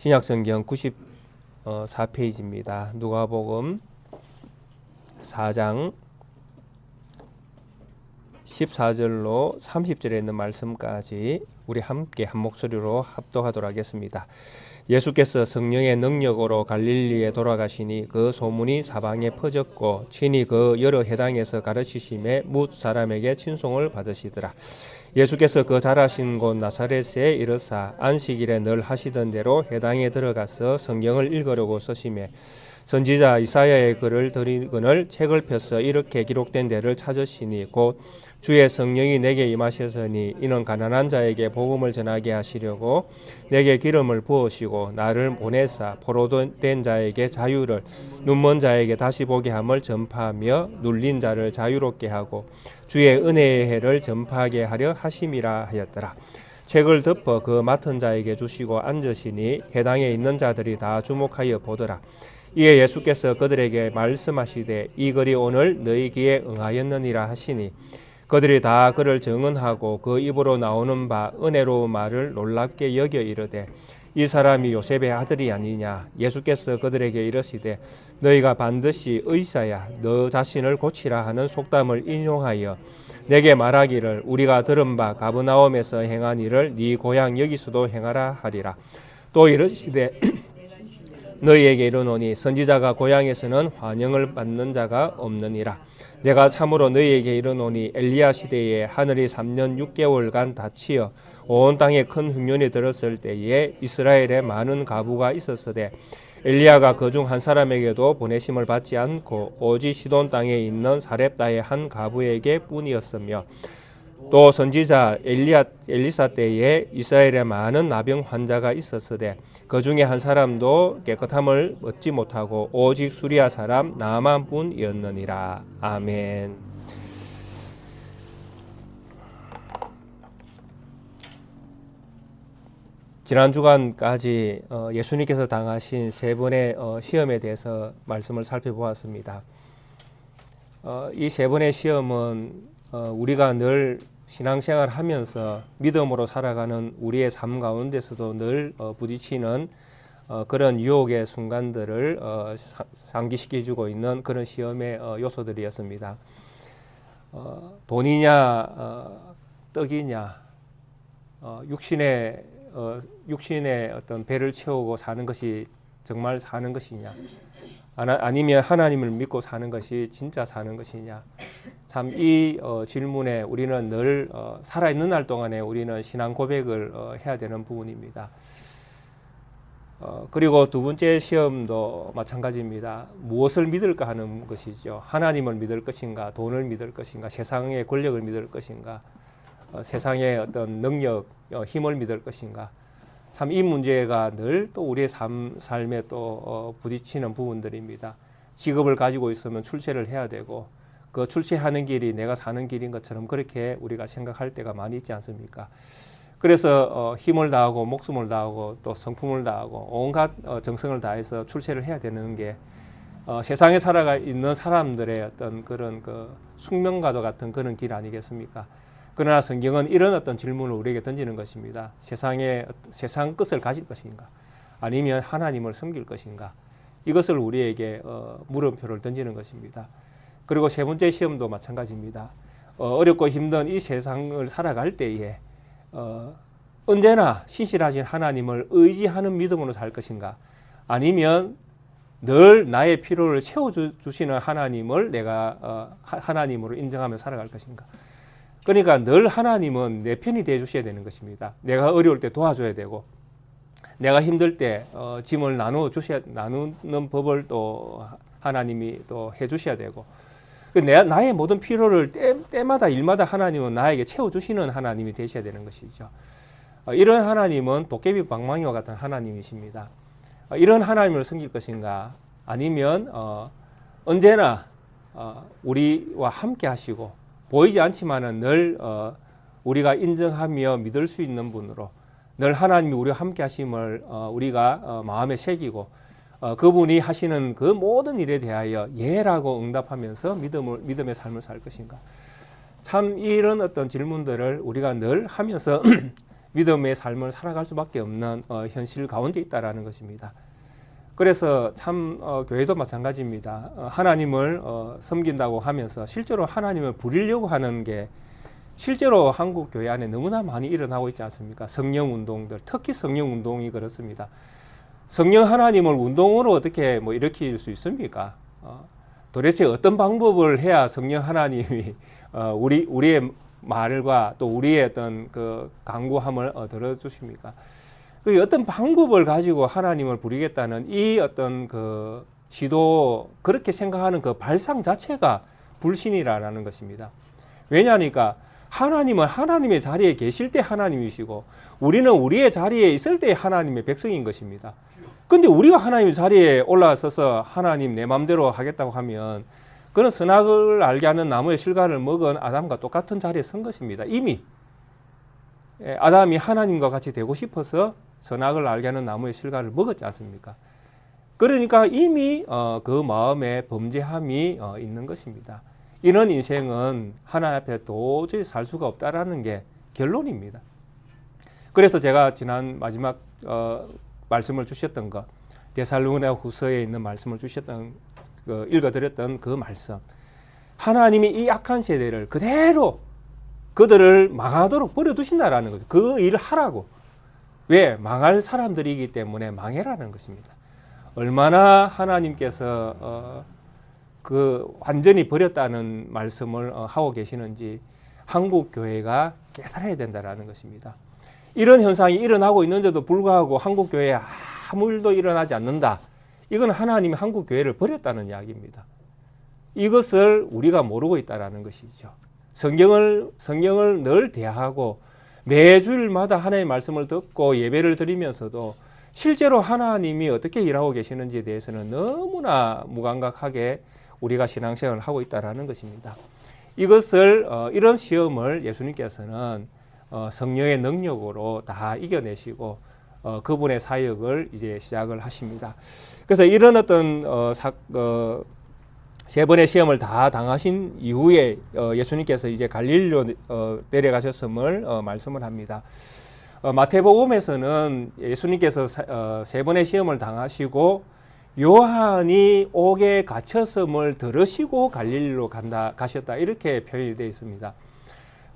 신약성경 94페이지입니다. 누가복음 4장 14절로 30절에 있는 말씀까지 우리 함께 한 목소리로 합독하도록 하겠습니다. 예수께서 성령의 능력으로 갈릴리에 돌아가시니 그 소문이 사방에 퍼졌고 친히 그 여러 회당에서 가르치심에 뭇 사람에게 친송을 받으시더라. 예수께서 그 자라신 곳 나사렛에 이르사 안식일에 늘 하시던 대로 회당에 들어가서 성경을 읽으려고 서심해 선지자 이사야의 글을 들이거늘 책을 펴서 이렇게 기록된 데를 찾으시니 곧 주의 성령이 내게 임하셨으니 이는 가난한 자에게 복음을 전하게 하시려고 내게 기름을 부으시고 나를 보내사 포로된 자에게 자유를 눈먼 자에게 다시 보게 함을 전파하며 눌린 자를 자유롭게 하고 주의 은혜의 해를 전파하게 하려 하심이라 하였더라. 책을 덮어 그 맡은 자에게 주시고 앉으시니 회당에 있는 자들이 다 주목하여 보더라. 이에 예수께서 그들에게 말씀하시되 이 글이 오늘 너희 귀에 응하였느니라 하시니 그들이 다 그를 정언하고 그 입으로 나오는 바 은혜로운 말을 놀랍게 여겨 이르되 이 사람이 요셉의 아들이 아니냐. 예수께서 그들에게 이르시되 너희가 반드시 의사야 너 자신을 고치라 하는 속담을 인용하여 내게 말하기를 우리가 들은 바 가버나움에서 행한 일을 네 고향 여기서도 행하라 하리라. 또 이르시되 너희에게 이르노니 선지자가 고향에서는 환영을 받는 자가 없느니라. 내가 참으로 너희에게 이르노니 엘리야 시대에 하늘이 3년 6개월간 닫히어 온 땅에 큰 흉년이 들었을 때에 이스라엘에 많은 가부가 있었으되 엘리야가 그중 한 사람에게도 보내심을 받지 않고 오직 시돈 땅에 있는 사렙다의 한 가부에게 뿐이었으며 또 선지자 엘리사 때에 이스라엘에 많은 나병 환자가 있었으되 그 중에 한 사람도 깨끗함을 얻지 못하고 오직 수리아 사람 나만뿐이었느니라. 아멘. 지난 주간까지 예수님께서 당하신 세 번의 시험에 대해서 말씀을 살펴보았습니다. 이 세 번의 시험은 우리가 늘 신앙생활 하면서 믿음으로 살아가는 우리의 삶 가운데서도 늘 부딪히는 그런 유혹의 순간들을 상기시켜주고 있는 그런 시험의 요소들이었습니다. 돈이냐 떡이냐 육신의 어떤 배를 채우고 사는 것이 정말 사는 것이냐 아니면 하나님을 믿고 사는 것이 진짜 사는 것이냐. 참 이 질문에 우리는 늘 살아있는 날 동안에 우리는 신앙 고백을 해야 되는 부분입니다. 그리고 두 번째 시험도 마찬가지입니다. 무엇을 믿을까 하는 것이죠. 하나님을 믿을 것인가, 돈을 믿을 것인가, 세상의 권력을 믿을 것인가, 세상의 어떤 능력, 힘을 믿을 것인가. 참 이 문제가 늘 또 우리의 삶에 또 부딪히는 부분들입니다. 직업을 가지고 있으면 출세를 해야 되고 그 출세하는 길이 내가 사는 길인 것처럼 그렇게 우리가 생각할 때가 많이 있지 않습니까? 그래서 힘을 다하고 목숨을 다하고 또 성품을 다하고 온갖 정성을 다해서 출세를 해야 되는 게 세상에 살아가 있는 사람들의 어떤 그런 그 숙명과도 같은 그런 길 아니겠습니까? 그러나 성경은 이런 어떤 질문을 우리에게 던지는 것입니다. 세상 끝을 가질 것인가? 아니면 하나님을 섬길 것인가? 이것을 우리에게 물음표를 던지는 것입니다. 그리고 세 번째 시험도 마찬가지입니다. 어렵고 힘든 이 세상을 살아갈 때에 언제나 신실하신 하나님을 의지하는 믿음으로 살 것인가? 아니면 늘 나의 필요를 채워주시는 하나님을 내가 하나님으로 인정하며 살아갈 것인가? 그러니까 늘 하나님은 내 편이 되어 주셔야 되는 것입니다. 내가 어려울 때 도와줘야 되고 내가 힘들 때 짐을 나누는 법을 또 하나님이 또 해주셔야 되고 나의 모든 필요를 때마다 일마다 하나님은 나에게 채워주시는 하나님이 되셔야 되는 것이죠. 이런 하나님은 도깨비 방망이와 같은 하나님이십니다. 이런 하나님을 섬길 것인가 아니면 언제나 우리와 함께 하시고 보이지 않지만은 늘 우리가 인정하며 믿을 수 있는 분으로 늘 하나님이 우리와 함께 하심을 우리가 마음에 새기고 그분이 하시는 그 모든 일에 대하여 예라고 응답하면서 믿음의 삶을 살 것인가. 참 이런 어떤 질문들을 우리가 늘 하면서 믿음의 삶을 살아갈 수밖에 없는 현실 가운데 있다라는 것입니다. 그래서 참 교회도 마찬가지입니다. 하나님을 섬긴다고 하면서 실제로 하나님을 부리려고 하는 게 실제로 한국 교회 안에 너무나 많이 일어나고 있지 않습니까? 성령 운동들, 특히 성령 운동이 그렇습니다. 성령 하나님을 운동으로 어떻게 일으킬 수 있습니까? 도대체 어떤 방법을 해야 성령 하나님이 우리의 말과 또 우리의 어떤 그 간구함을 들어주십니까? 그 어떤 방법을 가지고 하나님을 부리겠다는 이 어떤 그 시도, 그렇게 생각하는 그 발상 자체가 불신이라는 것입니다. 왜냐하니까 하나님은 하나님의 자리에 계실 때 하나님이시고 우리는 우리의 자리에 있을 때 하나님의 백성인 것입니다. 근데 우리가 하나님의 자리에 올라서서 하나님 내 마음대로 하겠다고 하면 그는 선악을 알게 하는 나무의 실과를 먹은 아담과 똑같은 자리에 선 것입니다. 이미 아담이 하나님과 같이 되고 싶어서 선악을 알게 하는 나무의 실과를 먹었지 않습니까? 그러니까 이미 그 마음에 범죄함이 있는 것입니다. 이런 인생은 하나님 앞에 도저히 살 수가 없다라는 게 결론입니다. 그래서 제가 지난 마지막 말씀을 주셨던 것, 데살로니가 후서에 있는 말씀을 주셨던 읽어드렸던 그 말씀, 하나님이 이 악한 세대를 그대로 그들을 망하도록 버려두신다라는 거죠. 그 일을 하라고. 왜? 망할 사람들이기 때문에 망해라는 것입니다. 얼마나 하나님께서 그 완전히 버렸다는 말씀을 하고 계시는지 한국 교회가 깨달아야 된다라는 것입니다. 이런 현상이 일어나고 있는데도 불구하고 한국 교회에 아무 일도 일어나지 않는다. 이건 하나님이 한국 교회를 버렸다는 이야기입니다. 이것을 우리가 모르고 있다라는 것이죠. 성경을 늘 대하고 매주일마다 하나님의 말씀을 듣고 예배를 드리면서도 실제로 하나님이 어떻게 일하고 계시는지에 대해서는 너무나 무감각하게 우리가 신앙생활을 하고 있다라는 것입니다. 이것을 이런 시험을 예수님께서는 성령의 능력으로 다 이겨내시고 그분의 사역을 이제 시작을 하십니다. 그래서 이런 어떤 세 번의 시험을 다 당하신 이후에 예수님께서 이제 갈릴리로 내려가셨음을 말씀을 합니다. 마태복음에서는 예수님께서 세 번의 시험을 당하시고 요한이 옥에 갇혔음을 들으시고 갈릴리로 가셨다, 이렇게 표현이 되어 있습니다.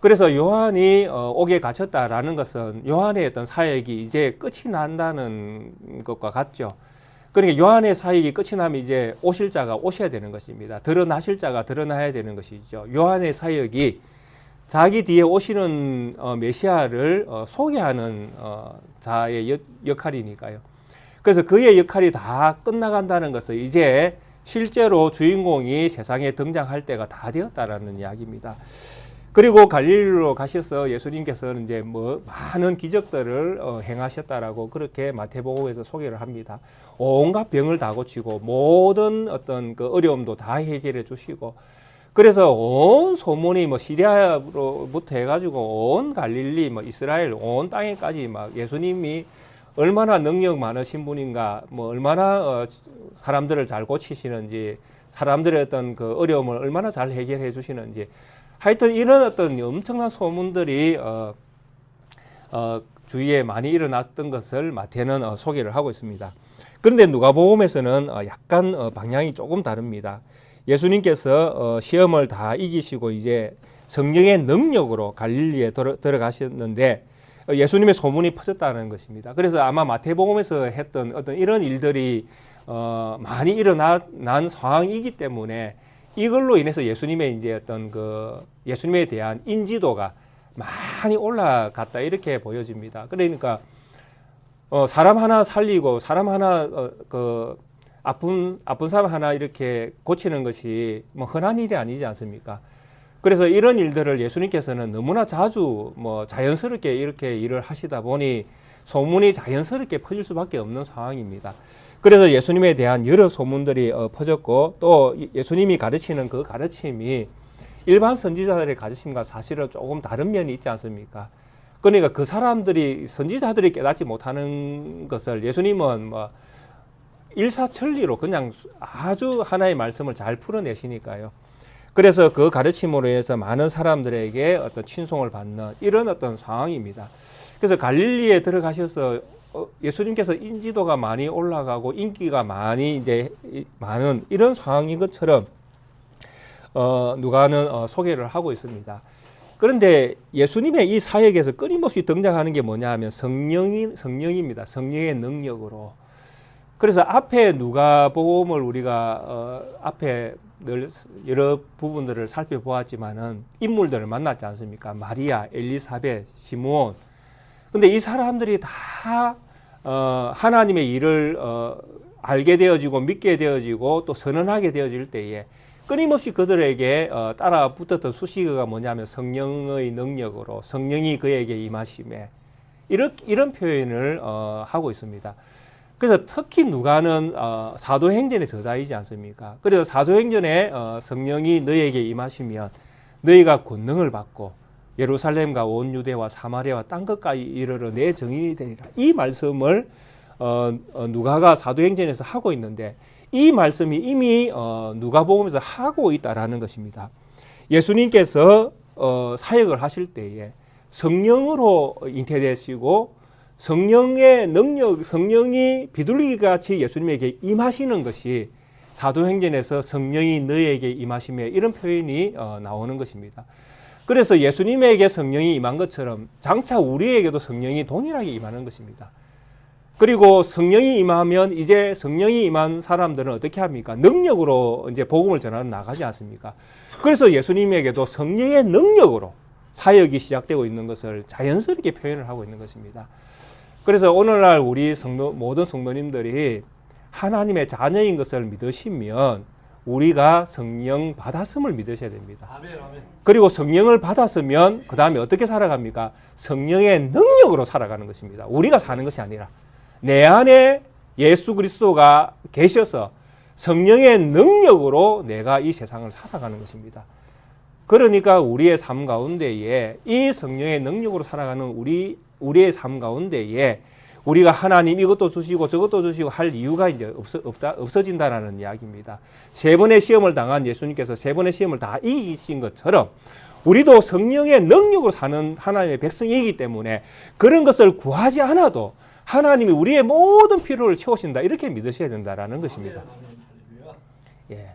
그래서 요한이 옥에 갇혔다라는 것은 요한의 어떤 사역이 이제 끝이 난다는 것과 같죠. 그러니까 요한의 사역이 끝이 나면 이제 오실 자가 오셔야 되는 것입니다. 드러나실 자가 드러나야 되는 것이죠. 요한의 사역이 자기 뒤에 오시는 메시아를 소개하는 자의 역할이니까요. 그래서 그의 역할이 다 끝나간다는 것은 이제 실제로 주인공이 세상에 등장할 때가 다 되었다라는 이야기입니다. 그리고 갈릴리로 가셔서 예수님께서는 이제 많은 기적들을 행하셨다라고 그렇게 마태복음에서 소개를 합니다. 온갖 병을 다 고치고 모든 어떤 그 어려움도 다 해결해 주시고, 그래서 온 소문이 시리아로부터 해가지고 온 갈릴리, 이스라엘 온 땅에까지 예수님이 얼마나 능력 많으신 분인가, 얼마나 사람들을 잘 고치시는지, 사람들의 어떤 그 어려움을 얼마나 잘 해결해 주시는지, 하여튼 이런 어떤 엄청난 소문들이 주위에 많이 일어났던 것을 마태는 소개를 하고 있습니다. 그런데 누가복음에서는 약간 방향이 조금 다릅니다. 예수님께서 시험을 다 이기시고 이제 성령의 능력으로 갈릴리에 들어가셨는데 예수님의 소문이 퍼졌다는 것입니다. 그래서 아마 마태복음에서 했던 어떤 이런 일들이 많이 일어난 상황이기 때문에 이걸로 인해서 예수님의 이제 어떤 그 예수님에 대한 인지도가 많이 올라갔다, 이렇게 보여집니다. 그러니까 사람 하나 살리고 사람 하나 그 아픈 사람 하나 이렇게 고치는 것이 흔한 일이 아니지 않습니까? 그래서 이런 일들을 예수님께서는 너무나 자주 자연스럽게 이렇게 일을 하시다 보니 소문이 자연스럽게 퍼질 수밖에 없는 상황입니다. 그래서 예수님에 대한 여러 소문들이 퍼졌고, 또 예수님이 가르치는 그 가르침이 일반 선지자들의 가르침과 사실은 조금 다른 면이 있지 않습니까? 그러니까 그 사람들이, 선지자들이 깨닫지 못하는 것을 예수님은 일사천리로 그냥 아주 하나의 말씀을 잘 풀어내시니까요. 그래서 그 가르침으로 해서 많은 사람들에게 어떤 친송을 받는 이런 어떤 상황입니다. 그래서 갈릴리에 들어가셔서 예수님께서 인지도가 많이 올라가고 인기가 많이 이제 많은 이런 상황인 것처럼 누가는 소개를 하고 있습니다. 그런데 예수님의 이 사역에서 끊임없이 등장하는 게 뭐냐 하면 성령입니다. 성령의 능력으로. 그래서 앞에 누가복음을 우리가 앞에 늘 여러 부분들을 살펴보았지만은 인물들을 만났지 않습니까? 마리아, 엘리사벳, 시므온. 근데 이 사람들이 다 하나님의 일을 알게 되어지고 믿게 되어지고 또 선언하게 되어질 때에 끊임없이 그들에게 따라 붙었던 수식어가 뭐냐면 성령의 능력으로 성령이 그에게 임하심에 이런 표현을 하고 있습니다. 그래서 특히 누가는 사도행전의 저자이지 않습니까? 그래서 사도행전에 성령이 너에게 임하시면 너희가 권능을 받고 예루살렘과 온 유대와 사마리아와 땅 끝까지 이르러 내 증인이 되리라. 이 말씀을 누가가 사도행전에서 하고 있는데 이 말씀이 이미 누가복음에서 하고 있다라는 것입니다. 예수님께서 사역을 하실 때에 성령으로 잉태되시고 성령의 능력, 성령이 비둘기같이 예수님에게 임하시는 것이 사도행전에서 성령이 너에게 임하시며 이런 표현이 나오는 것입니다. 그래서 예수님에게 성령이 임한 것처럼 장차 우리에게도 성령이 동일하게 임하는 것입니다. 그리고 성령이 임하면 이제 성령이 임한 사람들은 어떻게 합니까? 능력으로 이제 복음을 전하러 나가지 않습니까? 그래서 예수님에게도 성령의 능력으로 사역이 시작되고 있는 것을 자연스럽게 표현을 하고 있는 것입니다. 그래서 오늘날 우리 모든 성도님들이 하나님의 자녀인 것을 믿으시면 우리가 성령 받았음을 믿으셔야 됩니다. 아멘, 아멘. 그리고 성령을 받았으면 그 다음에 어떻게 살아갑니까? 성령의 능력으로 살아가는 것입니다. 우리가 사는 것이 아니라 내 안에 예수 그리스도가 계셔서 성령의 능력으로 내가 이 세상을 살아가는 것입니다. 그러니까 우리의 삶 가운데에 이 성령의 능력으로 살아가는 우리의 삶 가운데에 우리가 하나님 이것도 주시고 저것도 주시고 할 이유가 이제 없어진다라는 이야기입니다. 3번의 시험을 당한 예수님께서 3번의 시험을 다 이기신 것처럼 우리도 성령의 능력으로 사는 하나님의 백성이기 때문에 그런 것을 구하지 않아도 하나님이 우리의 모든 필요를 채우신다 이렇게 믿으셔야 된다라는 것입니다. 예.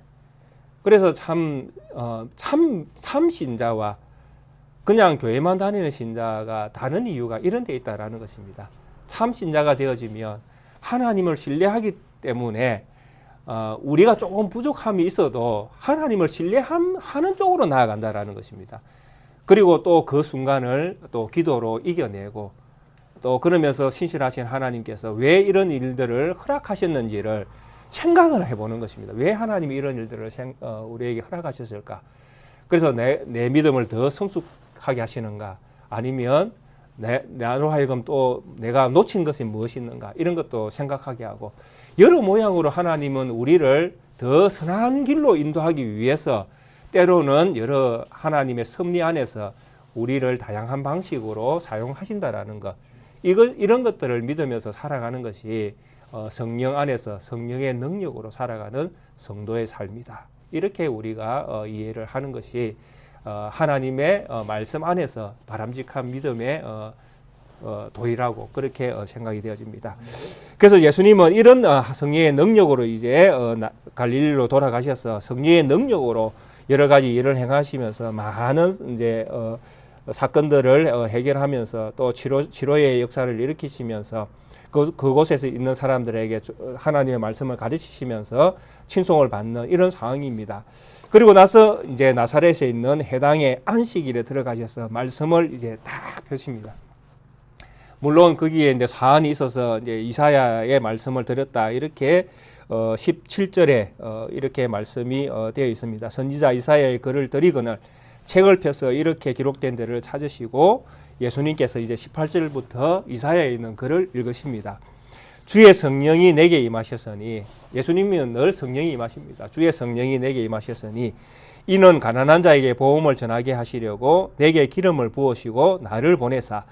그래서 참 신자와 그냥 교회만 다니는 신자가 다른 이유가 이런 데 있다라는 것입니다. 참 신자가 되어지면 하나님을 신뢰하기 때문에 우리가 조금 부족함이 있어도 하나님을 신뢰하는 쪽으로 나아간다라는 것입니다. 그리고 또 그 순간을 또 기도로 이겨내고 또 그러면서 신실하신 하나님께서 왜 이런 일들을 허락하셨는지를 생각을 해보는 것입니다. 왜 하나님이 이런 일들을 우리에게 허락하셨을까? 그래서 내 믿음을 더 성숙하게 하시는가? 아니면 나로 하여금 또 내가 놓친 것이 무엇이 있는가? 이런 것도 생각하게 하고 여러 모양으로 하나님은 우리를 더 선한 길로 인도하기 위해서 때로는 여러 하나님의 섭리 안에서 우리를 다양한 방식으로 사용하신다라는 것. 이런 것들을 믿으면서 살아가는 것이 성령 안에서 성령의 능력으로 살아가는 성도의 삶이다. 이렇게 우리가 이해를 하는 것이 하나님의 말씀 안에서 바람직한 믿음의 도리라고 그렇게 생각이 되어집니다. 그래서 예수님은 이런 성령의 능력으로 이제 갈릴리로 돌아가셔서 성령의 능력으로 여러 가지 일을 행하시면서 많은 이제 사건들을 해결하면서 또 치료의 역사를 일으키시면서 그곳에서 있는 사람들에게 하나님의 말씀을 가르치시면서 친송을 받는 이런 상황입니다. 그리고 나서 이제 나사렛에 있는 해당의 안식일에 들어가셔서 말씀을 이제 딱 펴십니다. 물론 거기에 이제 사안이 있어서 이제 이사야의 말씀을 드렸다 이렇게 17절에 이렇게 말씀이 되어 있습니다. 선지자 이사야의 글을 드리거늘 책을 펴서 이렇게 기록된 데를 찾으시고 예수님께서 이제 18절부터 이사야에 있는 글을 읽으십니다. 주의 성령이 내게 임하셨으니 예수님은 늘 성령이 임하십니다. 주의 성령이 내게 임하셨으니 이는 가난한 자에게 복음을 전하게 하시려고 내게 기름을 부으시고 나를 보내사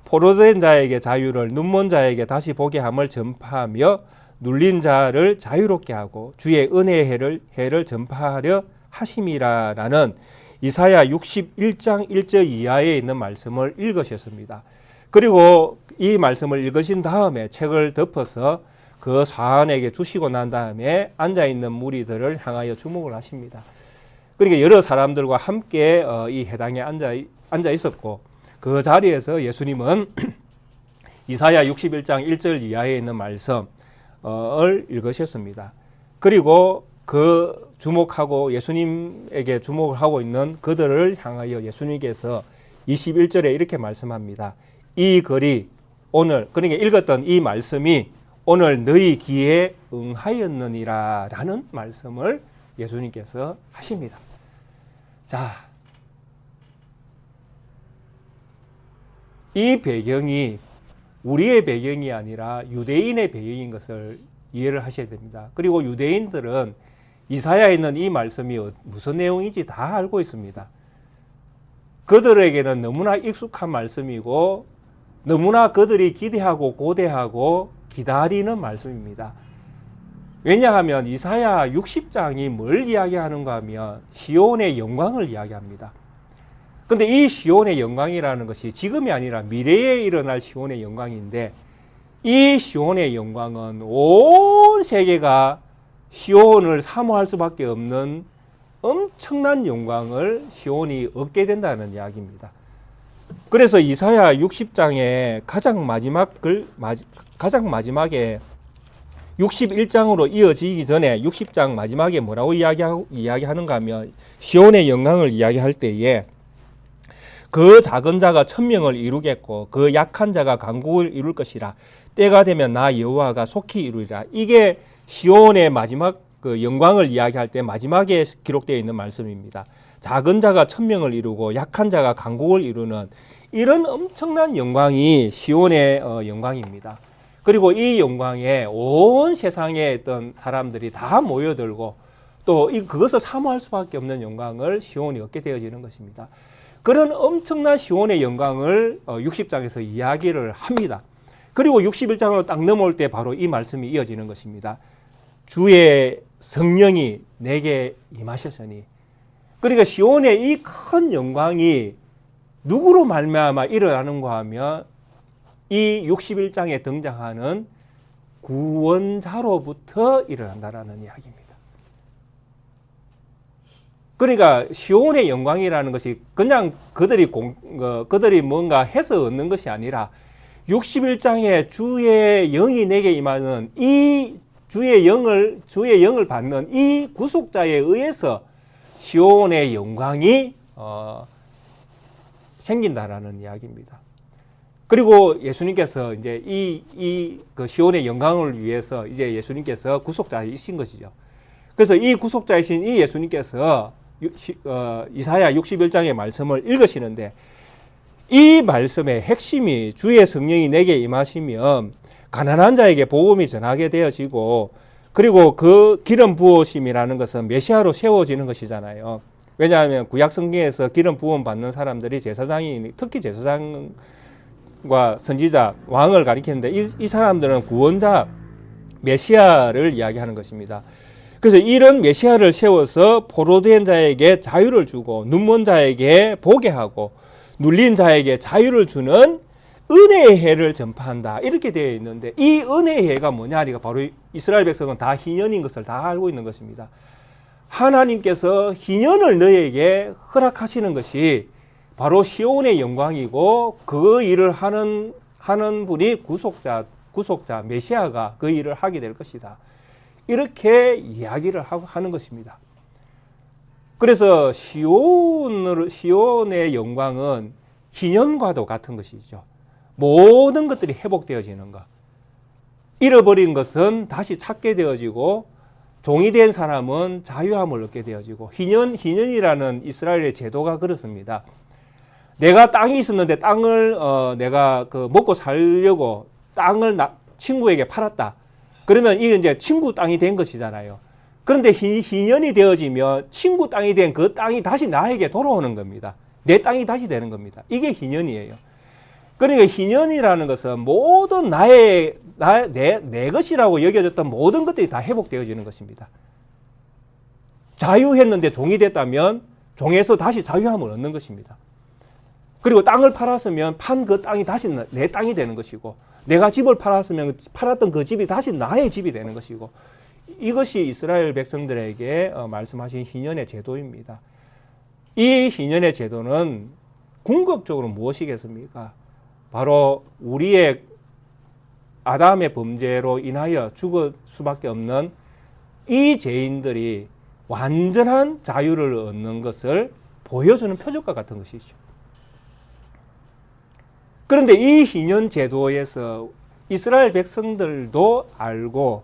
포로된 자에게 자유를 눈먼 자에게 다시 보게 함을 전파하며 눌린 자를 자유롭게 하고 주의 은혜의 해를 전파하려 하심이라라는 이사야 61장 1절 이하에 있는 말씀을 읽으셨습니다. 그리고 이 말씀을 읽으신 다음에 책을 덮어서 그 사안에게 주시고 난 다음에 앉아있는 무리들을 향하여 주목을 하십니다. 그러니까 여러 사람들과 함께 이 회당에 앉아 있었고, 그 자리에서 예수님은 이사야 61장 1절 이하에 있는 말씀을 읽으셨습니다. 그리고 그 주목하고 예수님에게 주목을 하고 있는 그들을 향하여 예수님께서 21절에 이렇게 말씀합니다. 이 글이 오늘, 그러니까 읽었던 이 말씀이 오늘 너희 귀에 응하였느니라 라는 말씀을 예수님께서 하십니다. 자, 이 배경이 우리의 배경이 아니라 유대인의 배경인 것을 이해를 하셔야 됩니다. 그리고 유대인들은 이사야에 있는 이 말씀이 무슨 내용인지 다 알고 있습니다. 그들에게는 너무나 익숙한 말씀이고 너무나 그들이 기대하고 고대하고 기다리는 말씀입니다. 왜냐하면 이사야 60장이 뭘 이야기하는가 하면 시온의 영광을 이야기합니다. 근데 이 시온의 영광이라는 것이 지금이 아니라 미래에 일어날 시온의 영광인데, 이 시온의 영광은 온 세계가 시온을 사모할 수밖에 없는 엄청난 영광을 시온이 얻게 된다는 이야기입니다. 그래서 이사야 60장의 가장 마지막에 61장으로 이어지기 전에 60장 마지막에 뭐라고 이야기하는가 하면, 시온의 영광을 이야기할 때에 그 작은 자가 천명을 이루겠고 그 약한 자가 강국을 이룰 것이라. 때가 되면 나 여호와가 속히 이루리라. 이게 시온의 마지막 그 영광을 이야기할 때 마지막에 기록되어 있는 말씀입니다. 작은 자가 천명을 이루고 약한 자가 강국을 이루는 이런 엄청난 영광이 시온의 영광입니다. 그리고 이 영광에 온 세상에 있던 사람들이 다 모여들고 또 그것을 사모할 수밖에 없는 영광을 시온이 얻게 되어지는 것입니다. 그런 엄청난 시온의 영광을 60장에서 이야기를 합니다. 그리고 61장으로 딱 넘어올 때 바로 이 말씀이 이어지는 것입니다. 주의 성령이 내게 임하셨으니. 그러니까 시온의 이 큰 영광이 누구로 말미암아 일어나는가 하면 이 61장에 등장하는 구원자로부터 일어난다라는 이야기입니다. 그러니까 시온의 영광이라는 것이 그냥 그들이 뭔가 해서 얻는 것이 아니라 61장에 주의 영이 내게 임하는 이 주의 영을 받는 이 구속자에 의해서 시온의 영광이 생긴다라는 이야기입니다. 그리고 예수님께서 이제 그 시온의 영광을 위해서 이제 예수님께서 구속자이신 것이죠. 그래서 이 구속자이신 이 예수님께서 이사야 61장의 말씀을 읽으시는데, 이 말씀의 핵심이 주의 성령이 내게 임하시면 가난한 자에게 복음이 전하게 되어지고, 그리고 그 기름 부으심이라는 것은 메시아로 세워지는 것이잖아요. 왜냐하면 구약 성경에서 기름 부음 받는 사람들이 제사장이, 특히 제사장과 선지자, 왕을 가리키는데 이 사람들은 구원자 메시아를 이야기하는 것입니다. 그래서 이런 메시아를 세워서 포로된 자에게 자유를 주고 눈먼 자에게 보게 하고 눌린 자에게 자유를 주는 은혜의 해를 전파한다, 이렇게 되어 있는데, 이 은혜의 해가 뭐냐니까 바로 이스라엘 백성은 다 희년인 것을 다 알고 있는 것입니다. 하나님께서 희년을 너에게 허락하시는 것이 바로 시온의 영광이고, 그 일을 하는 분이 구속자 메시아가 그 일을 하게 될 것이다, 이렇게 이야기를 하는 것입니다. 그래서 시온의 영광은 희년과도 같은 것이죠. 모든 것들이 회복되어지는 것, 잃어버린 것은 다시 찾게 되어지고, 종이 된 사람은 자유함을 얻게 되어지고, 희년이라는 이스라엘의 제도가 그렇습니다. 내가 땅이 있었는데 땅을 내가 먹고 살려고 땅을 친구에게 팔았다. 그러면 이게 이제 친구 땅이 된 것이잖아요. 그런데 희년이 되어지면 친구 땅이 된 그 땅이 다시 나에게 돌아오는 겁니다. 내 땅이 다시 되는 겁니다. 이게 희년이에요. 그러니까 희년이라는 것은 모든 내 것이라고 여겨졌던 모든 것들이 다 회복되어지는 것입니다. 자유했는데 종이 됐다면 종에서 다시 자유함을 얻는 것입니다. 그리고 땅을 팔았으면 판 그 땅이 다시 내 땅이 되는 것이고, 내가 집을 팔았으면 팔았던 그 집이 다시 나의 집이 되는 것이고, 이것이 이스라엘 백성들에게 말씀하신 희년의 제도입니다. 이 희년의 제도는 궁극적으로 무엇이겠습니까? 바로 우리의 아담의 범죄로 인하여 죽을 수밖에 없는 이 죄인들이 완전한 자유를 얻는 것을 보여주는 표적과 같은 것이죠. 그런데 이 희년 제도에서 이스라엘 백성들도 알고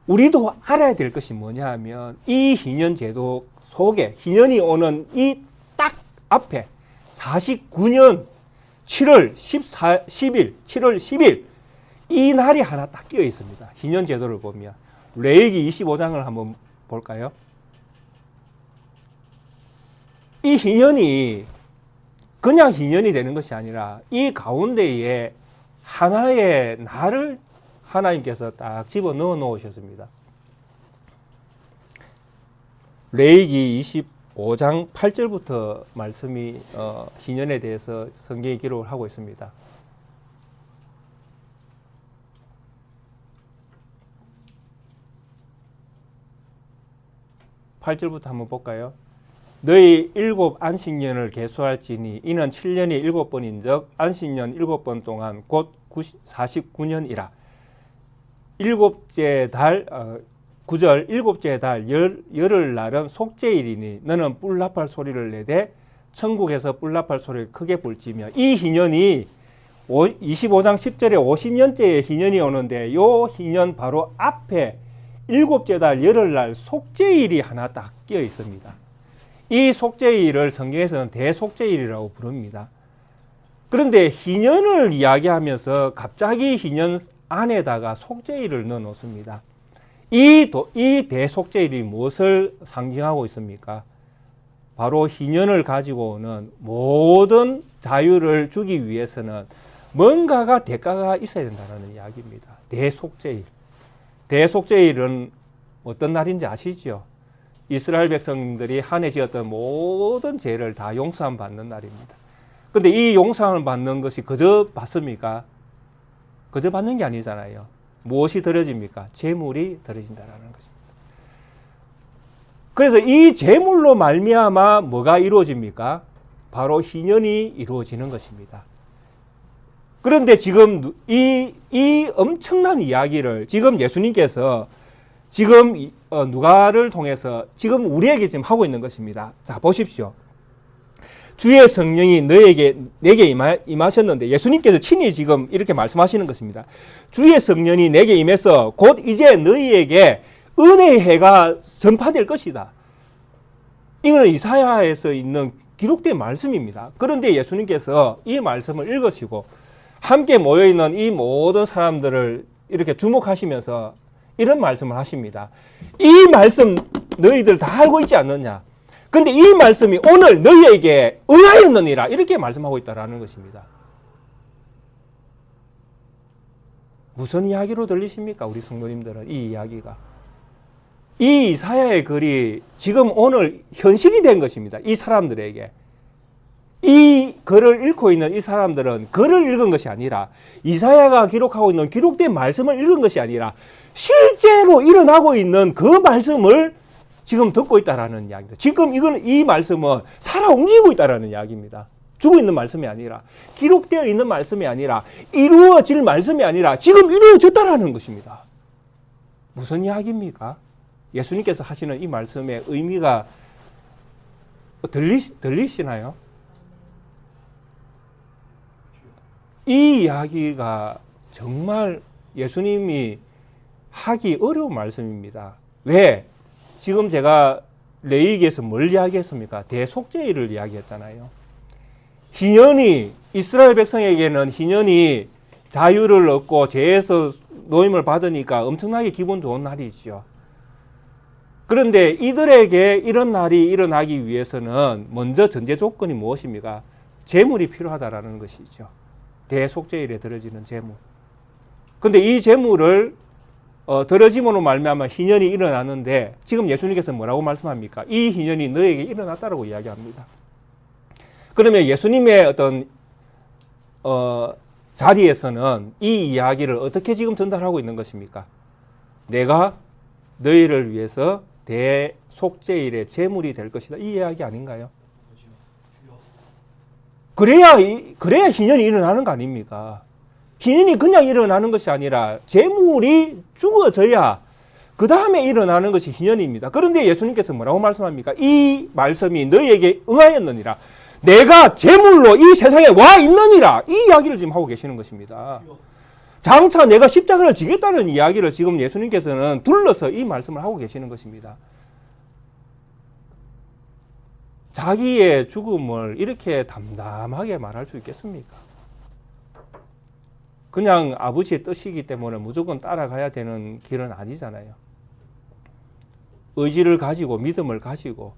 우리도 알아야 될 것이 뭐냐 하면, 이 희년 제도 속에 희년이 오는 이 딱 앞에 49년 7월 10일, 7월 10일 이 날이 하나 딱 끼어 있습니다. 희년 제도를 보면 레위기 25장을 한번 볼까요? 이 희년이 그냥 희년이 되는 것이 아니라 이 가운데에 하나의 날을 하나님께서 딱 집어넣어 놓으셨습니다. 레위기 25장 8절부터 말씀이 희년에 대해서 성경에 기록을 하고 있습니다. (8절부터) 한번 볼까요? 너희 7 안식년을 계수할지니 이는 7년이 7번인즉 안식년 7번 동안 곧 49년이라. 일곱째 달 9절 일곱째 달 열흘날은 속죄일이니 너는 뿔나팔 소리를 내되 천국에서 뿔나팔 소리를 크게 불지며. 이 희년이 25장 10절에 50년째의 희년이 오는데, 요 희년 바로 앞에 일곱째 달 열흘날 속죄일이 하나 딱 끼어 있습니다. 이 속죄일을 성경에서는 대속죄일이라고 부릅니다. 그런데 희년을 이야기하면서 갑자기 희년 안에다가 속죄일을 넣어 놓습니다. 이 대속죄일이 무엇을 상징하고 있습니까? 바로 희년을 가지고 오는 모든 자유를 주기 위해서는 뭔가가 대가가 있어야 된다는 이야기입니다. 대속죄일. 대속죄일은 어떤 날인지 아시죠? 이스라엘 백성들이 한 해 지었던 모든 죄를 다 용서함 받는 날입니다. 그런데 이 용서함을 받는 것이 그저 받습니까? 그저 받는 게 아니잖아요. 무엇이 드려집니까? 재물이 드려진다는 것입니다. 그래서 이 재물로 말미암아 뭐가 이루어집니까? 바로 희년이 이루어지는 것입니다. 그런데 지금 이 엄청난 이야기를 지금 예수님께서 지금 누가를 통해서 지금 우리에게 지금 하고 있는 것입니다. 자, 보십시오. 주의 성령이 내게 임하셨는데, 예수님께서 친히 지금 이렇게 말씀하시는 것입니다. 주의 성령이 내게 임해서 곧 이제 너희에게 은혜의 해가 선파될 것이다. 이거는 이사야에서 있는 기록된 말씀입니다. 그런데 예수님께서 이 말씀을 읽으시고 함께 모여있는 이 모든 사람들을 이렇게 주목하시면서 이런 말씀을 하십니다. 이 말씀 너희들 다 알고 있지 않느냐? 근데 이 말씀이 오늘 너희에게 응하였느니라, 이렇게 말씀하고 있다는 것입니다. 무슨 이야기로 들리십니까? 우리 성도님들은 이 이야기가. 이 이사야의 글이 지금 오늘 현실이 된 것입니다. 이 사람들에게. 이 글을 읽고 있는 이 사람들은 글을 읽은 것이 아니라, 이사야가 기록하고 있는 기록된 말씀을 읽은 것이 아니라 실제로 일어나고 있는 그 말씀을 지금 듣고 있다라는 이야기입니다. 지금 이 말씀은 살아 움직이고 있다라는 이야기입니다. 죽어 있는 말씀이 아니라, 기록되어 있는 말씀이 아니라, 이루어질 말씀이 아니라 지금 이루어졌다라는 것입니다. 무슨 이야기입니까? 예수님께서 하시는 이 말씀의 의미가 들리시나요? 이 이야기가 정말 예수님이 하기 어려운 말씀입니다. 왜? 지금 제가 레위기에서 뭘 이야기했습니까? 대속죄일을 이야기했잖아요. 희년이, 이스라엘 백성에게는 희년이 자유를 얻고 죄에서 노임을 받으니까 엄청나게 기분 좋은 날이죠. 그런데 이들에게 이런 날이 일어나기 위해서는 먼저 전제 조건이 무엇입니까? 재물이 필요하다라는 것이죠. 대속죄일에 들어지는 재물. 그런데 이 재물을 들어짐으로 말미암아 희년이 일어났는데, 지금 예수님께서 뭐라고 말씀합니까? 이 희년이 너에게 일어났다라고 이야기합니다. 그러면 예수님의 어떤 자리에서는 이 이야기를 어떻게 지금 전달하고 있는 것입니까? 내가 너희를 위해서 대속죄일의 제물이 될 것이다. 이 이야기 아닌가요? 그래야 희년이 일어나는 거 아닙니까? 희년이 그냥 일어나는 것이 아니라 제물이 죽어져야 그 다음에 일어나는 것이 희년입니다. 그런데 예수님께서 뭐라고 말씀합니까? 이 말씀이 너희에게 응하였느니라. 내가 제물로 이 세상에 와 있느니라. 이 이야기를 지금 하고 계시는 것입니다. 장차 내가 십자가를 지겠다는 이야기를 지금 예수님께서는 둘러서 이 말씀을 하고 계시는 것입니다. 자기의 죽음을 이렇게 담담하게 말할 수 있겠습니까? 그냥 아버지의 뜻이기 때문에 무조건 따라가야 되는 길은 아니잖아요. 의지를 가지고 믿음을 가지고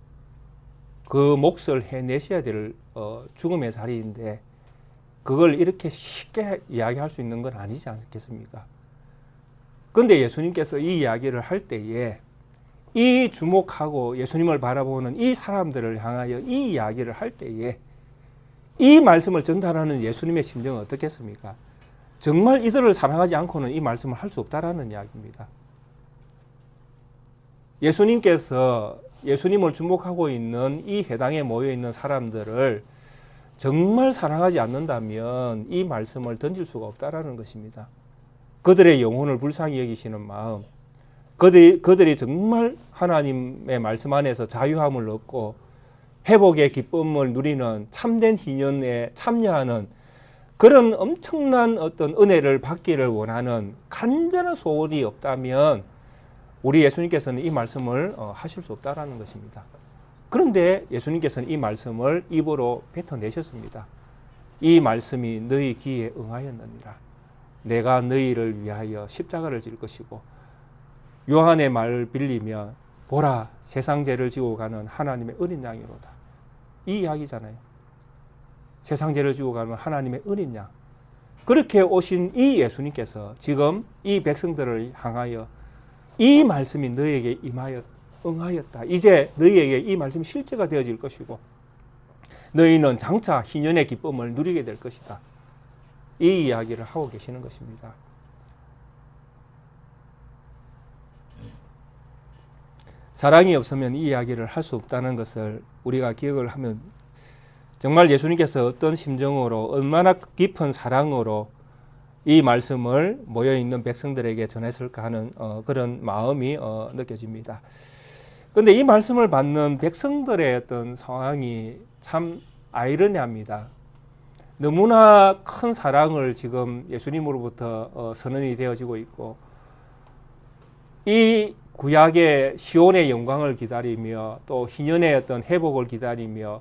그 몫을 해내셔야 될 죽음의 자리인데 그걸 이렇게 쉽게 이야기할 수 있는 건 아니지 않겠습니까? 그런데 예수님께서 이 이야기를 할 때에 이 주목하고 예수님을 바라보는 이 사람들을 향하여 이 이야기를 할 때에 이 말씀을 전달하는 예수님의 심정은 어떻겠습니까? 정말 이들을 사랑하지 않고는 이 말씀을 할 수 없다라는 이야기입니다. 예수님께서 예수님을 주목하고 있는 이 회당에 모여 있는 사람들을 정말 사랑하지 않는다면 이 말씀을 던질 수가 없다라는 것입니다. 그들의 영혼을 불쌍히 여기시는 마음, 그들이 정말 하나님의 말씀 안에서 자유함을 얻고 회복의 기쁨을 누리는 참된 희년에 참여하는 그런 엄청난 어떤 은혜를 받기를 원하는 간절한 소원이 없다면 우리 예수님께서는 이 말씀을 하실 수 없다라는 것입니다. 그런데 예수님께서는 이 말씀을 입으로 뱉어내셨습니다. 이 말씀이 너희 귀에 응하였느니라. 내가 너희를 위하여 십자가를 질 것이고 요한의 말을 빌리며 보라 세상 죄를 지고 가는 하나님의 어린 양이로다. 이 이야기잖아요. 세상 죄를 지고 가는 하나님의 어린 양. 그렇게 오신 이 예수님께서 지금 이 백성들을 향하여 이 말씀이 너희에게 임하여 응하였다. 이제 너희에게 이 말씀이 실제가 되어질 것이고 너희는 장차 희년의 기쁨을 누리게 될 것이다. 이 이야기를 하고 계시는 것입니다. 사랑이 없으면 이 이야기를 할 수 없다는 것을 우리가 기억을 하면 정말 예수님께서 어떤 심정으로 얼마나 깊은 사랑으로 이 말씀을 모여있는 백성들에게 전했을까 하는 그런 마음이 느껴집니다. 그런데 이 말씀을 받는 백성들의 어떤 상황이 참 아이러니합니다. 너무나 큰 사랑을 지금 예수님으로부터 선언이 되어지고 있고 이 구약의 시온의 영광을 기다리며 또 희년의 어떤 회복을 기다리며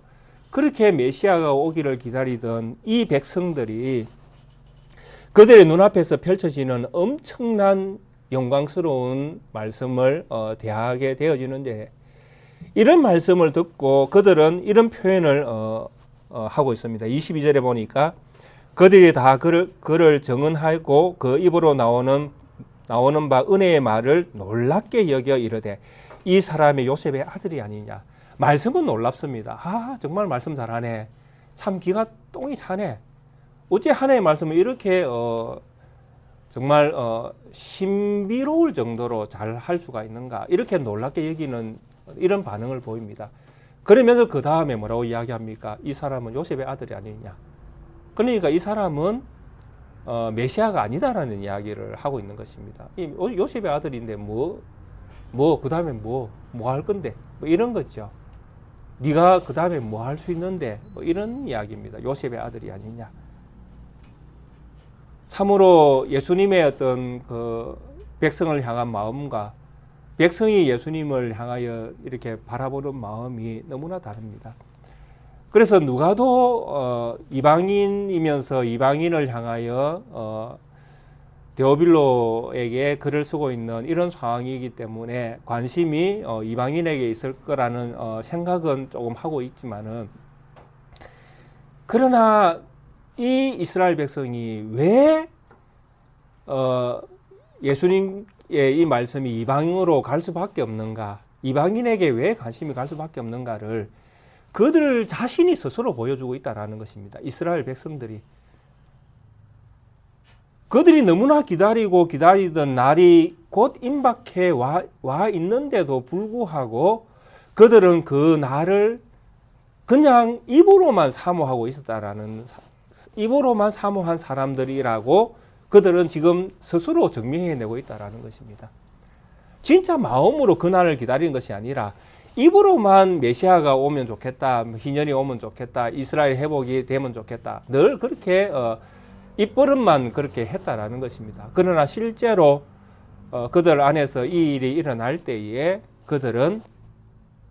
그렇게 메시아가 오기를 기다리던 이 백성들이 그들의 눈앞에서 펼쳐지는 엄청난 영광스러운 말씀을 대하게 되어지는데 이런 말씀을 듣고 그들은 이런 표현을 하고 있습니다. 22절에 보니까 그들이 다 그를 정언하고 그 입으로 나오는 바 은혜의 말을 놀랍게 여겨 이르되 이 사람이 요셉의 아들이 아니냐. 말씀은 놀랍습니다. 아 정말 말씀 잘하네. 참 기가 똥이 차네. 어째 하나님의 말씀을 이렇게 정말 신비로울 정도로 잘 할 수가 있는가. 이렇게 놀랍게 여기는 이런 반응을 보입니다. 그러면서 그 다음에 뭐라고 이야기합니까? 이 사람은 요셉의 아들이 아니냐. 그러니까 이 사람은 메시아가 아니다라는 이야기를 하고 있는 것입니다. 이 요셉의 아들인데 그 다음에 뭐 할 건데 뭐 이런 거죠. 네가 그 다음에 뭐 할 수 있는데 뭐 이런 이야기입니다. 요셉의 아들이 아니냐. 참으로 예수님의 어떤 그 백성을 향한 마음과 백성이 예수님을 향하여 이렇게 바라보는 마음이 너무나 다릅니다. 그래서 누가도 이방인이면서 이방인을 향하여 데오빌로에게 글을 쓰고 있는 이런 상황이기 때문에 관심이 이방인에게 있을 거라는 생각은 조금 하고 있지만은 그러나 이 이스라엘 백성이 왜 예수님의 이 말씀이 이방으로 갈 수밖에 없는가, 이방인에게 왜 관심이 갈 수밖에 없는가를 그들 자신이 스스로 보여주고 있다는 것입니다. 이스라엘 백성들이. 그들이 너무나 기다리던 날이 곧 임박해 와 있는데도 불구하고 그들은 그 날을 그냥 입으로만 사모하고 있었다라는, 입으로만 사모한 사람들이라고 그들은 지금 스스로 증명해내고 있다는 것입니다. 진짜 마음으로 그 날을 기다리는 것이 아니라 입으로만 메시아가 오면 좋겠다, 희년이 오면 좋겠다, 이스라엘 회복이 되면 좋겠다, 늘 그렇게 입버릇만 그렇게 했다라는 것입니다. 그러나 실제로 그들 안에서 이 일이 일어날 때에 그들은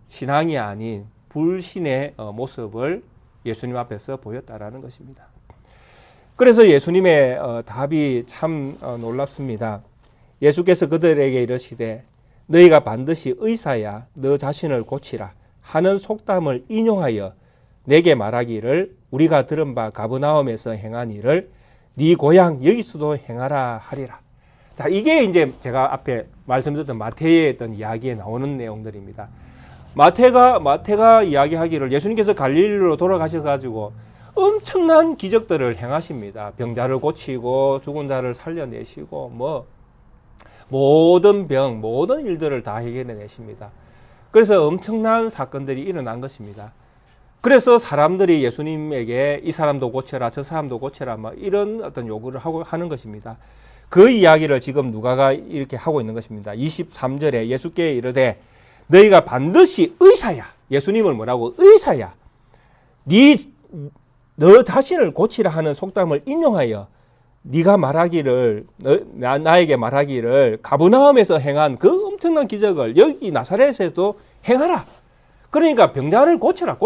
신앙이 아닌 불신의 모습을 예수님 앞에서 보였다라는 것입니다. 그래서 예수님의 답이 참 놀랍습니다. 예수께서 그들에게 이르시되 너희가 반드시 의사야 너 자신을 고치라 하는 속담을 인용하여 내게 말하기를 우리가 들은 바 가버나움에서 행한 일을 네 고향 여기서도 행하라 하리라. 자, 이게 이제 제가 앞에 말씀드렸던 마태의 어떤 이야기에 나오는 내용들입니다. 마태가 이야기하기를 예수님께서 갈릴리로 돌아가셔가지고 엄청난 기적들을 행하십니다. 병자를 고치고 죽은 자를 살려내시고 뭐 모든 병, 모든 일들을 다 해결해내십니다. 그래서 엄청난 사건들이 일어난 것입니다. 그래서 사람들이 예수님에게 이 사람도 고쳐라, 저 사람도 고쳐라, 막 이런 어떤 요구를 하는 것입니다. 그 이야기를 지금 누가가 이렇게 하고 있는 것입니다. 23절에 예수께 이르되 너희가 반드시 의사야. 예수님을 뭐라고? 의사야. 너 자신을 고치라 하는 속담을 인용하여 네가 말하기를 나에게 말하기를 가버나움에서 행한 그 엄청난 기적을 여기 나사렛에도 행하라. 그러니까 병자를 고쳐라.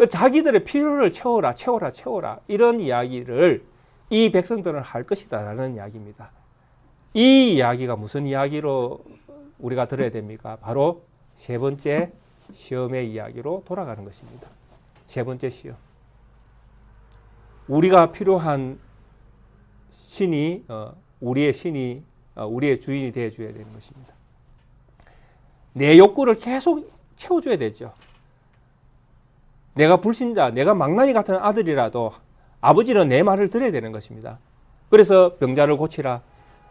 자기들의 필요를 채워라. 이런 이야기를 이 백성들은 할 것이다라는 이야기입니다. 이 이야기가 무슨 이야기로 우리가 들어야 됩니까? 바로 세 번째 시험의 이야기로 돌아가는 것입니다. 세 번째 시험. 우리가 필요한 신이 우리의 주인이 되어줘야 되는 것입니다. 내 욕구를 계속 채워줘야 되죠. 내가 불신자, 내가 망나니 같은 아들이라도 아버지는 내 말을 들어야 되는 것입니다. 그래서 병자를 고치라.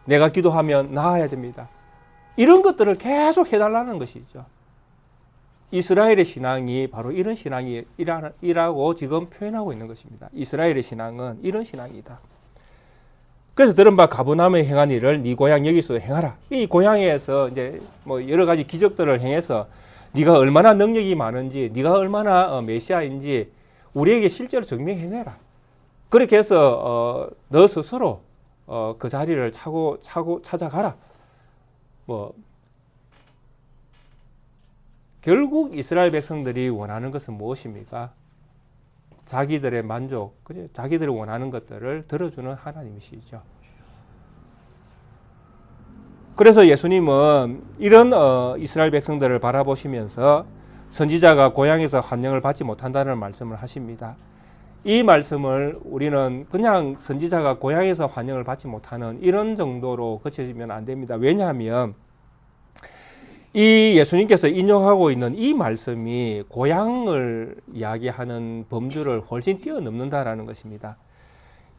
내가 기도하면 나아야 됩니다. 이런 것들을 계속 해달라는 것이죠. 이스라엘의 신앙이 바로 이런 신앙이라고 지금 표현하고 있는 것입니다. 이스라엘의 신앙은 이런 신앙이다. 그래서 들은 바 가버나움에 행한 일을 네 고향 여기서 행하라. 이 고향에서 이제 뭐 여러 가지 기적들을 행해서 네가 얼마나 능력이 많은지, 네가 얼마나 메시아인지 우리에게 실제로 증명해내라. 그렇게 해서 너 스스로 그 자리를 찾아가라. 뭐 결국 이스라엘 백성들이 원하는 것은 무엇입니까? 자기들의 만족, 그죠? 자기들이 원하는 것들을 들어주는 하나님이시죠. 그래서 예수님은 이런 이스라엘 백성들을 바라보시면서 선지자가 고향에서 환영을 받지 못한다는 말씀을 하십니다. 이 말씀을 우리는 그냥 선지자가 고향에서 환영을 받지 못하는 이런 정도로 그쳐지면 안 됩니다. 왜냐하면 이 예수님께서 인용하고 있는 이 말씀이 고향을 이야기하는 범주를 훨씬 뛰어넘는다라는 것입니다.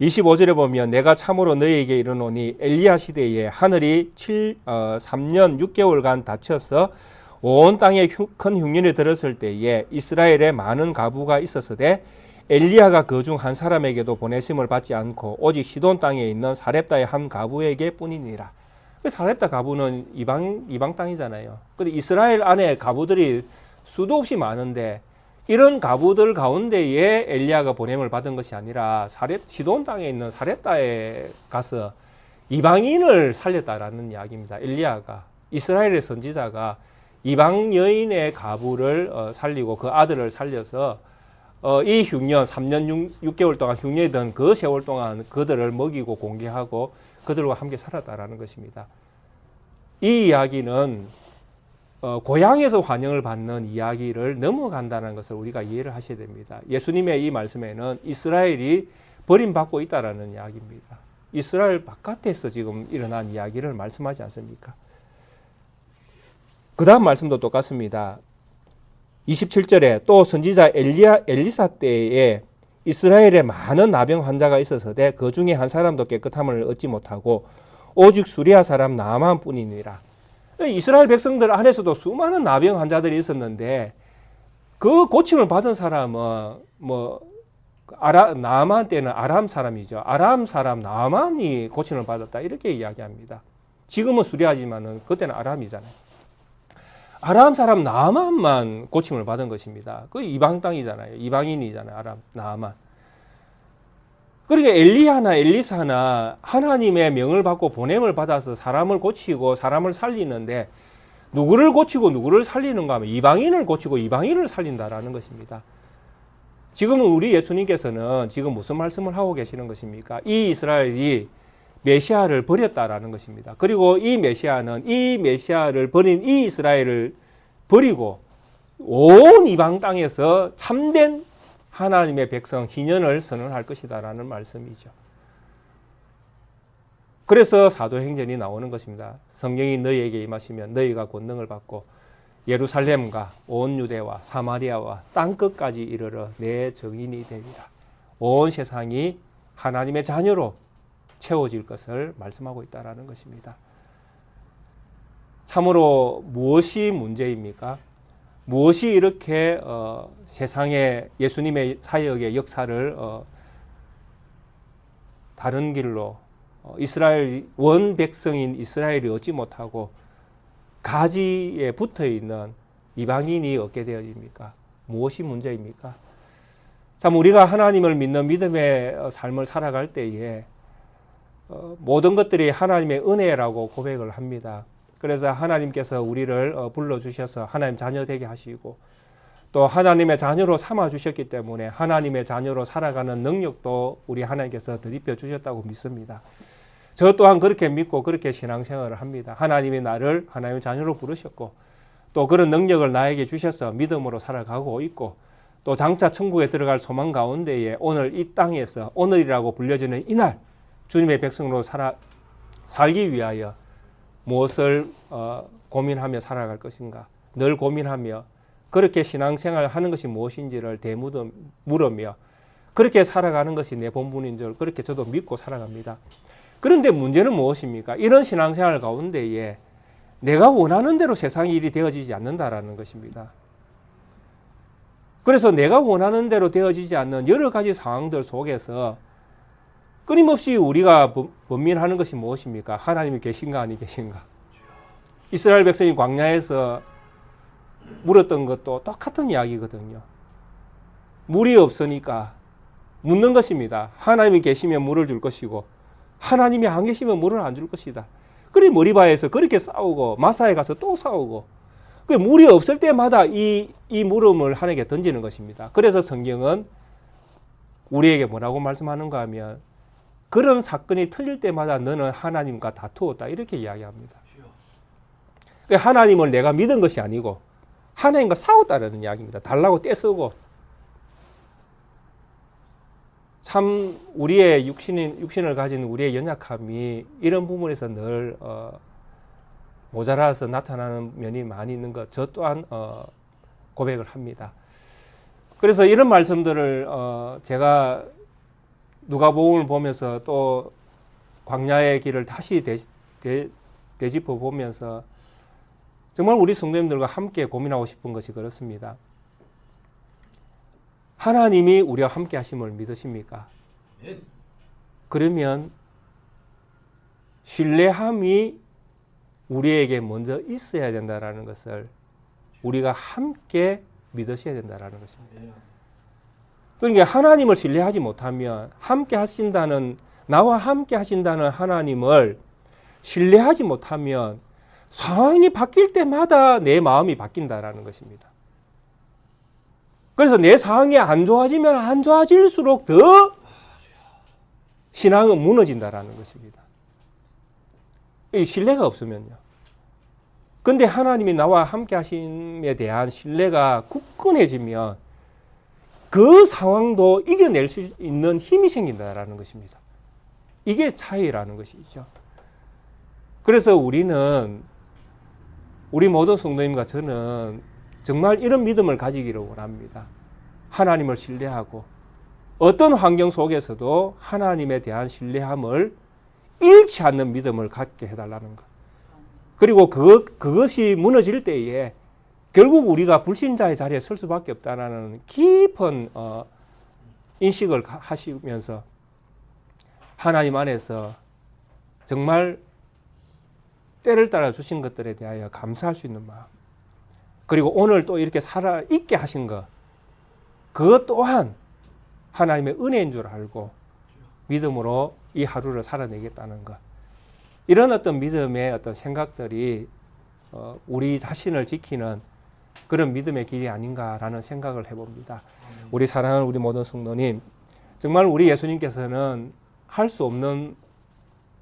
25절에 보면 내가 참으로 너희에게 이르노니 엘리야 시대에 하늘이 3년 6개월간 닫혀서 온 땅에 큰 흉년이 들었을 때에 이스라엘에 많은 가부가 있었으되 엘리야가 그 중 한 사람에게도 보내심을 받지 않고 오직 시돈 땅에 있는 사렙다의 한 가부에게 뿐이니라. 사렙다 가부는 이방 땅이잖아요. 근데 이스라엘 안에 가부들이 수도 없이 많은데 이런 가부들 가운데에 엘리야가 보냄을 받은 것이 아니라 시돈 땅에 있는 사렙다에 가서 이방인을 살렸다라는 이야기입니다. 엘리야가 이스라엘의 선지자가 이방 여인의 가부를 살리고 그 아들을 살려서 이 흉년 3년 6개월 동안 흉년이던 그 세월 동안 그들을 먹이고 공개하고 그들과 함께 살았다라는 것입니다. 이 이야기는 고향에서 환영을 받는 이야기를 넘어간다는 것을 우리가 이해를 하셔야 됩니다. 예수님의 이 말씀에는 이스라엘이 버림받고 있다는 이야기입니다. 이스라엘 바깥에서 지금 일어난 이야기를 말씀하지 않습니까? 그 다음 말씀도 똑같습니다. 27절에 또 선지자 엘리사 때에 이스라엘에 많은 나병 환자가 있었으되 그 중에 한 사람도 깨끗함을 얻지 못하고 오직 수리아 사람 나만뿐이니라. 이스라엘 백성들 안에서도 수많은 나병 환자들이 있었는데 그 고침을 받은 사람은 나만 때는 아람 사람이죠. 아람 사람 나만이 고침을 받았다 이렇게 이야기합니다. 지금은 수리하지만은 그때는 아람이잖아요. 아람 사람 나만만 고침을 받은 것입니다. 그 이방 땅이잖아요. 이방인이잖아요. 아람 나만. 그러니까 엘리야나 엘리사나 하나님의 명을 받고 보냄을 받아서 사람을 고치고 사람을 살리는데 누구를 고치고 누구를 살리는가 하면 이방인을 고치고 이방인을 살린다라는 것입니다. 지금은 우리 예수님께서는 지금 무슨 말씀을 하고 계시는 것입니까? 이 이스라엘이 메시아를 버렸다라는 것입니다. 그리고 이 메시아는 이 메시아를 버린 이 이스라엘을 버리고 온 이방 땅에서 참된 하나님의 백성 희년을 선언할 것이다라는 말씀이죠. 그래서 사도행전이 나오는 것입니다. 성령이 너희에게 임하시면 너희가 권능을 받고 예루살렘과 온 유대와 사마리아와 땅끝까지 이르러 내 증인이 되리라. 온 세상이 하나님의 자녀로 채워질 것을 말씀하고 있다는 것입니다. 참으로 무엇이 문제입니까? 무엇이 이렇게 세상에 예수님의 사역의 역사를 다른 길로 이스라엘 원 백성인 이스라엘이 얻지 못하고 가지에 붙어 있는 이방인이 얻게 되어집니까? 무엇이 문제입니까? 참 우리가 하나님을 믿는 믿음의 삶을 살아갈 때에 모든 것들이 하나님의 은혜라고 고백을 합니다. 그래서 하나님께서 우리를 불러주셔서 하나님 자녀 되게 하시고 또 하나님의 자녀로 삼아 주셨기 때문에 하나님의 자녀로 살아가는 능력도 우리 하나님께서 드립혀 주셨다고 믿습니다. 저 또한 그렇게 믿고 그렇게 신앙생활을 합니다. 하나님이 나를 하나님의 자녀로 부르셨고 또 그런 능력을 나에게 주셔서 믿음으로 살아가고 있고 또 장차 천국에 들어갈 소망 가운데에 오늘 이 땅에서 오늘이라고 불려지는 이날 주님의 백성으로 살기 위하여 무엇을 고민하며 살아갈 것인가 늘 고민하며 그렇게 신앙생활을 하는 것이 무엇인지를 물으며 그렇게 살아가는 것이 내 본분인 줄 그렇게 저도 믿고 살아갑니다. 그런데 문제는 무엇입니까? 이런 신앙생활 가운데에 내가 원하는 대로 세상 일이 되어지지 않는다라는 것입니다. 그래서 내가 원하는 대로 되어지지 않는 여러 가지 상황들 속에서 끊임없이 우리가 번민하는 것이 무엇입니까? 하나님이 계신가 아니 계신가? 이스라엘 백성이 광야에서 물었던 것도 똑같은 이야기거든요. 물이 없으니까 묻는 것입니다. 하나님이 계시면 물을 줄 것이고 하나님이 안 계시면 물을 안 줄 것이다. 그래 머리바에서 그렇게 싸우고 마사에 가서 또 싸우고 그 물이 없을 때마다 이 물음을 하나님께 던지는 것입니다. 그래서 성경은 우리에게 뭐라고 말씀하는가 하면 그런 사건이 터질 때마다 너는 하나님과 다투었다 이렇게 이야기합니다. 하나님을 내가 믿은 것이 아니고 하나님과 싸웠다는 이야기입니다. 달라고 떼쓰고 참 우리의 육신을 가진 우리의 연약함이 이런 부분에서 늘 모자라서 나타나는 면이 많이 있는 것 저 또한 고백을 합니다. 그래서 이런 말씀들을 제가 누가복음을 보면서 또 광야의 길을 다시 되짚어 보면서 정말 우리 성도님들과 함께 고민하고 싶은 것이 그렇습니다. 하나님이 우리와 함께 하심을 믿으십니까? 그러면 신뢰함이 우리에게 먼저 있어야 된다는 것을 우리가 함께 믿으셔야 된다는 것입니다. 그러니까 하나님을 신뢰하지 못하면 나와 함께 하신다는 하나님을 신뢰하지 못하면 상황이 바뀔 때마다 내 마음이 바뀐다라는 것입니다. 그래서 내 상황이 안 좋아지면 안 좋아질수록 더 신앙은 무너진다라는 것입니다. 이 신뢰가 없으면요. 근데 하나님이 나와 함께 하심에 대한 신뢰가 굳건해지면 그 상황도 이겨낼 수 있는 힘이 생긴다라는 것입니다. 이게 차이라는 것이죠. 그래서 우리 모든 성도님과 저는 정말 이런 믿음을 가지기를 원합니다. 하나님을 신뢰하고 어떤 환경 속에서도 하나님에 대한 신뢰함을 잃지 않는 믿음을 갖게 해달라는 것. 그리고 그것이 무너질 때에 결국 우리가 불신자의 자리에 설 수밖에 없다는 깊은 인식을 하시면서 하나님 안에서 정말 때를 따라 주신 것들에 대하여 감사할 수 있는 마음, 그리고 오늘 또 이렇게 살아있게 하신 것, 그것 또한 하나님의 은혜인 줄 알고 믿음으로 이 하루를 살아내겠다는 것, 이런 어떤 믿음의 어떤 생각들이 우리 자신을 지키는 그런 믿음의 길이 아닌가라는 생각을 해봅니다. 우리 사랑하는 우리 모든 성도님, 정말 우리 예수님께서는 할 수 없는,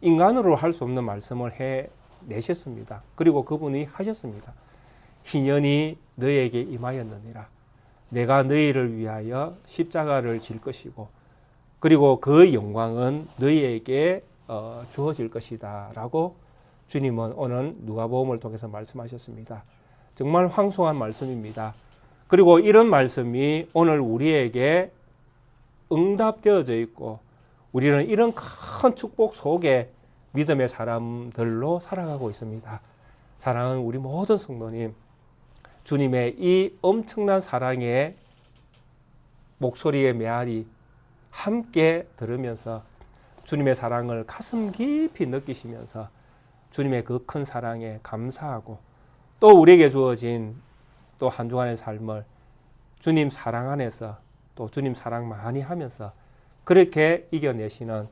인간으로 할 수 없는 말씀을 해내셨습니다. 그리고 그분이 하셨습니다. 희년이 너에게 임하였느니라. 내가 너희를 위하여 십자가를 질 것이고 그리고 그 영광은 너희에게 주어질 것이다 라고 주님은 오늘 누가복음을 통해서 말씀하셨습니다. 정말 황송한 말씀입니다. 그리고 이런 말씀이 오늘 우리에게 응답되어져 있고 우리는 이런 큰 축복 속에 믿음의 사람들로 살아가고 있습니다. 사랑하는 우리 모든 성도님, 주님의 이 엄청난 사랑의 목소리의 메아리 함께 들으면서 주님의 사랑을 가슴 깊이 느끼시면서 주님의 그 큰 사랑에 감사하고 또 우리에게 주어진 또 한 주간의 삶을 주님 사랑 안에서 또 주님 사랑 많이 하면서 그렇게 이겨내시는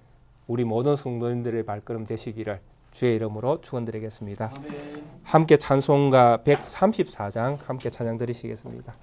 우리 모든 성도님들의 발걸음 되시기를 주의 이름으로 축원드리겠습니다. 함께 찬송가 134장 함께 찬양 드리시겠습니다.